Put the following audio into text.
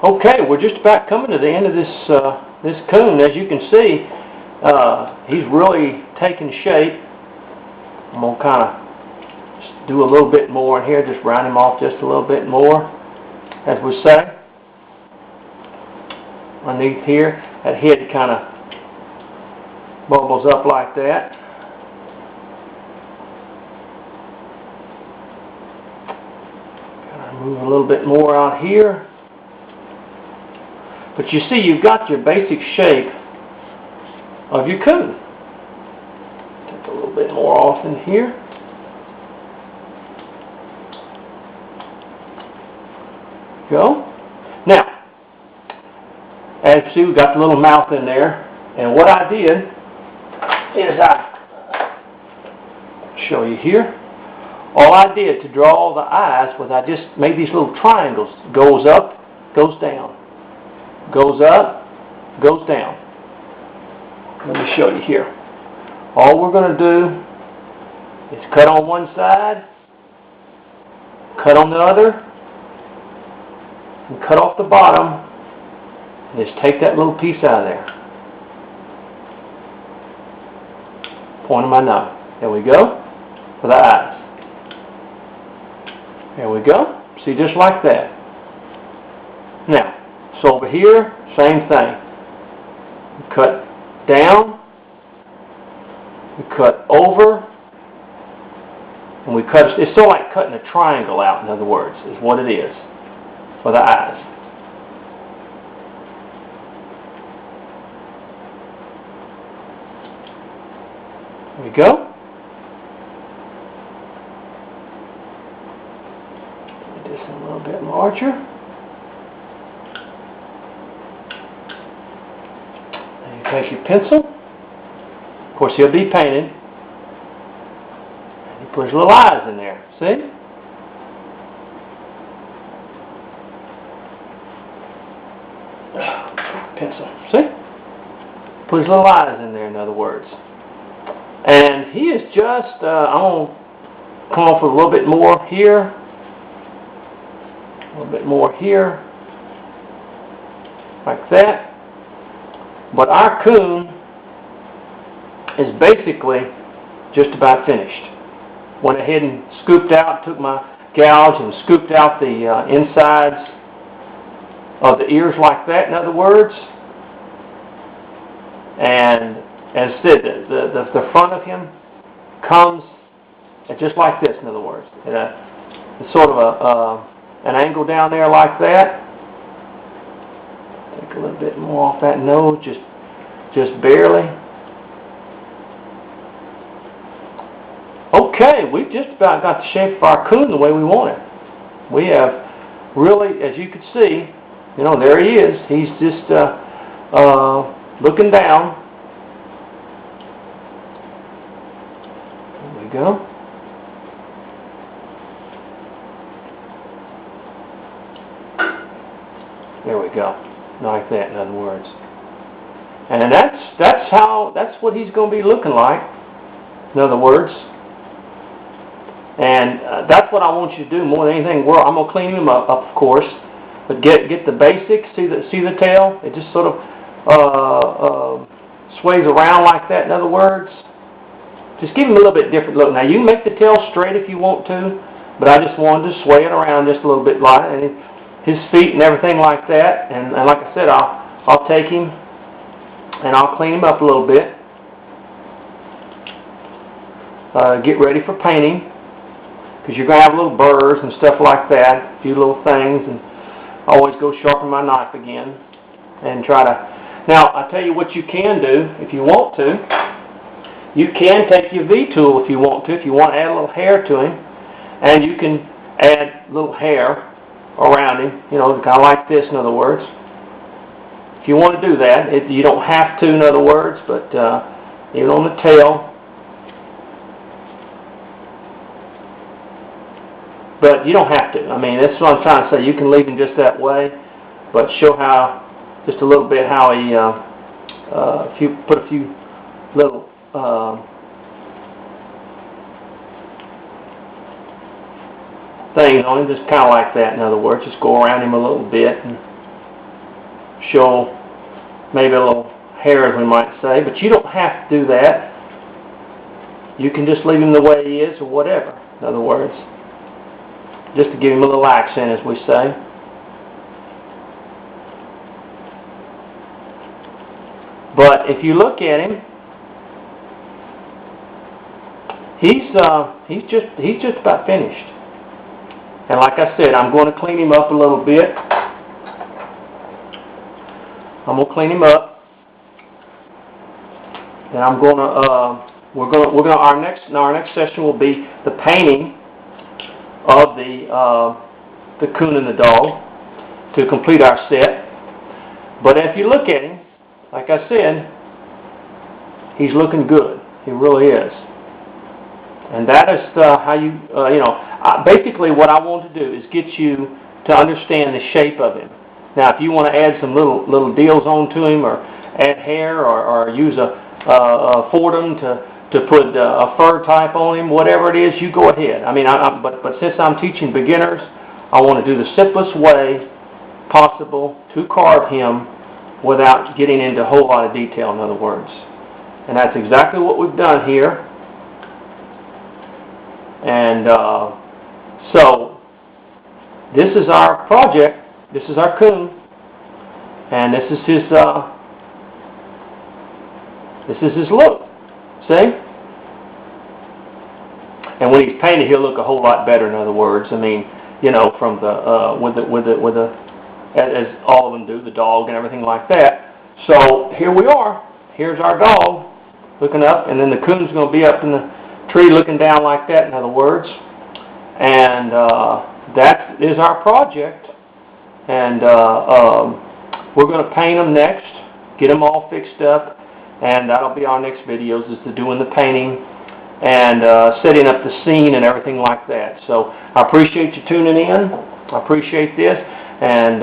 Okay, we're just about coming to the end of this this coon. As you can see, he's really taking shape. I'm going to kind of do a little bit more in here, just round him off just a little bit more, as we say. Underneath here, that head kind of bubbles up like that. Kind of move a little bit more out here. But you see, you've got your basic shape of your coon. Take a little bit more off in here. Go. Now, as you see, we've got the little mouth in there. And what I did is I show you here. All I did to draw the eyes was I just made these little triangles. Goes up, goes down. Goes up, goes down. Let me show you here. All we're going to do is cut on one side, cut on the other, and cut off the bottom, and just take that little piece out of there. Point of my nose. There we go. For the eyes. There we go. See, just like that. Now, so over here, same thing. We cut down, we cut over, and we cut. It's sort of like cutting a triangle out, in other words, is what it is for the eyes. There we go. Make this a little bit larger. Take your pencil. Of course, he'll be painted. And he puts little eyes in there. See? Pencil. See? Put his little eyes in there, in other words. And he is just, I'm going to come off with a little bit more here. A little bit more here. Like that. But our coon is basically just about finished. Went ahead and scooped out, took my gouge and scooped out the insides of the ears like that, in other words. And as I said, the front of him comes just like this, in other words. It's sort of an angle down there like that. Take a little bit more off that nose, just barely. Okay, we've just about got the shape of our coon the way we want it. We have really, as you can see, you know, there he is. He's just looking down. There we go. There we go. Like that, in other words. And that's what he's going to be looking like, in other words. And that's what I want you to do more than anything. I'm going to clean him up, of course, but get the basics. See the tail? It just sort of sways around like that, in other words. Just give him a little bit different look. Now, you can make the tail straight if you want to, but I just wanted to sway it around just a little bit like that. His feet and everything like that, and like I said, I'll take him and I'll clean him up a little bit. Get ready for painting, because you're going to have little burrs and stuff like that, a few little things, and I always go sharpen my knife again and try to. Now, I'll tell you what you can do if you want to. You can take your V-tool if you want to add a little hair to him, and you can add little hair around him, you know, kind of like this, in other words. If you want to do that, you don't have to, in other words, but even on the tail. But you don't have to. I mean, that's what I'm trying to say. You can leave him just that way, but show how, just a little bit how he, if you put a few little things on him, just kind of like that, in other words. Just go around him a little bit and show maybe a little hair, as we might say, but you don't have to do that. You can just leave him the way he is, or whatever, in other words. Just to give him a little accent, as we say. But if you look at him, he's just about finished. And like I said, I'm going to clean him up a little bit. I'm going to clean him up. And I'm going to our next session will be the painting of the coon and the dog to complete our set. But if you look at him, like I said, he's looking good. He really is. And that is how you, basically what I want to do is get you to understand the shape of him. Now, if you want to add some little deals onto him, or add hair, or use a Fordham to put a fur type on him, whatever it is, you go ahead. I mean, but since I'm teaching beginners, I want to do the simplest way possible to carve him without getting into a whole lot of detail, in other words. And that's exactly what we've done here. And so this is our project. This is our coon, and this is his look. See? And when he's painted, he'll look a whole lot better. In other words, I mean, from the as all of them do, the dog and everything like that. So here we are. Here's our dog looking up, and then the coon's going to be up in the tree looking down like that, in other words. And that is our project. And we're going to paint them next, get them all fixed up, and that'll be our next videos, is to doing the painting and setting up the scene and everything like that. So I appreciate you tuning in. I appreciate this. And